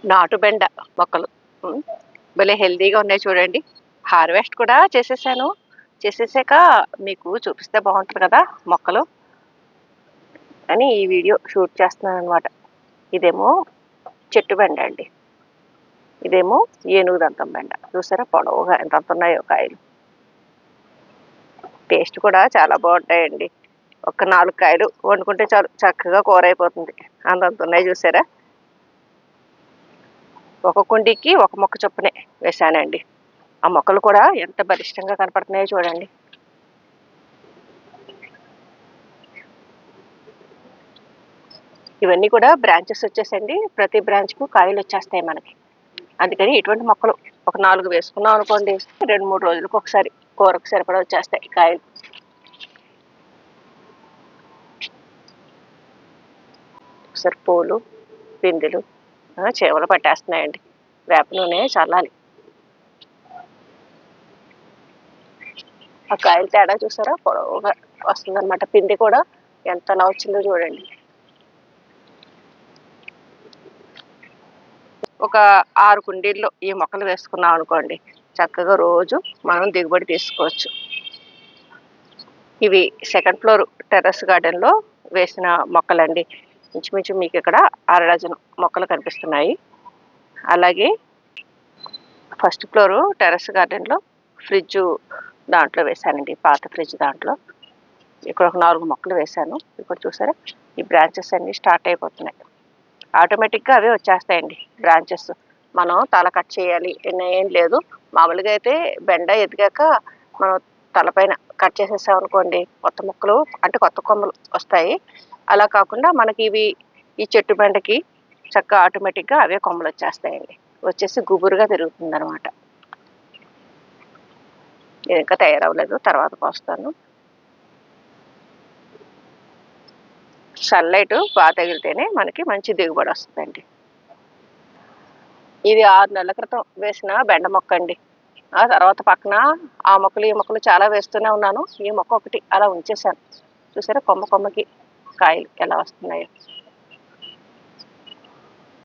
నాటు బెండ మొక్కలు. భలే హెల్తీగా ఉన్నాయి చూడండి. హార్వెస్ట్ కూడా చేసేసాను. చేసేసాక మీకు చూపిస్తే బాగుంటుంది కదా మొక్కలు అని ఈ వీడియో షూట్ చేస్తున్నాను అనమాట. ఇదేమో చెట్టు బెండ అండి. ఇదేమో ఏనుగు దంతం బెండ. చూసారా పొడవుగా ఎంత ఉన్నాయో కాయలు. టేస్ట్ కూడా చాలా బాగుంటాయండి. ఒక 4 కాయలు వండుకుంటే చాలు, చక్కగా కూర అయిపోతుంది. అంతంత ఉన్నాయి చూసారా. ఒక కుండీకి ఒక మొక్క చొప్పునే వేసానండి. ఆ మొక్కలు కూడా ఎంత బలిష్టంగా కనపడుతున్నాయో చూడండి. ఇవన్నీ కూడా బ్రాంచెస్ వచ్చేసండి. ప్రతి బ్రాంచ్కు కాయలు వచ్చేస్తాయి మనకి. అందుకని ఇటువంటి మొక్కలు ఒక 4 వేసుకున్నాం అనుకోండి, 2-3 రోజులకు ఒకసారి కూరకు సరిపడా వచ్చేస్తాయి కాయలు. ఒకసారి పూలు, పిందెలు చేవలు పట్టేస్తున్నాయండి. వేప నూనె చల్లాలి. ఆ కాయలు తేడా చూసారా, పొడవుగా వస్తుందన్నమాట. పిండి కూడా ఎంత అలా వచ్చిందో చూడండి. ఒక 6 కుండీల్లో ఈ మొక్కలు వేసుకున్నాం అనుకోండి, చక్కగా రోజు మనం దిగుబడి తీసుకోవచ్చు. ఇవి సెకండ్ ఫ్లోర్ టెర్రస్ గార్డెన్లో వేసిన మొక్కలండి. ఇంచుమించు మీకు ఇక్కడ 6 డజన్ మొక్కలు కనిపిస్తున్నాయి. అలాగే ఫస్ట్ ఫ్లోరు టెర్రస్ గార్డెన్లో ఫ్రిడ్జ్ దాంట్లో వేశానండి, పాత ఫ్రిడ్జ్ దాంట్లో. ఇక్కడ ఒక 4 మొక్కలు వేశాను. ఇక్కడ చూసారా, ఈ బ్రాంచెస్ అన్నీ స్టార్ట్ అయిపోతున్నాయి. ఆటోమేటిక్గా అవే వచ్చేస్తాయండి బ్రాంచెస్. మనం తల కట్ చేయాలి ఏం లేదు. మామూలుగా అయితే బెండ ఎదిగాక మనం తలపైన కట్ చేసేసాం అనుకోండి, కొత్త మొక్కలు అంటే కొత్త కొమ్మలు వస్తాయి. అలా కాకుండా మనకి ఈ చెట్టు బెండకి చక్కగా ఆటోమేటిక్గా అవే కొమ్మలు వచ్చేస్తాయండి. వచ్చేసి గుబురుగా పెరుగుతుంది అనమాట. ఇది ఇంకా తయారవ్వలేదు, తర్వాత పోస్తాను. సన్లైట్ బాగా తగిలితేనే మనకి మంచి దిగుబడి వస్తుందండి. ఇది 6 నెలల క్రితం వేసిన బెండ మొక్క అండి. ఆ తర్వాత పక్కన ఆ మొక్కలు ఈ మొక్కలు చాలా వేస్తూనే ఉన్నాను. ఈ మొక్క ఒకటి అలా ఉంచేసాను. చూసారా కొమ్మకి కాయలు ఎలా వస్తున్నాయో.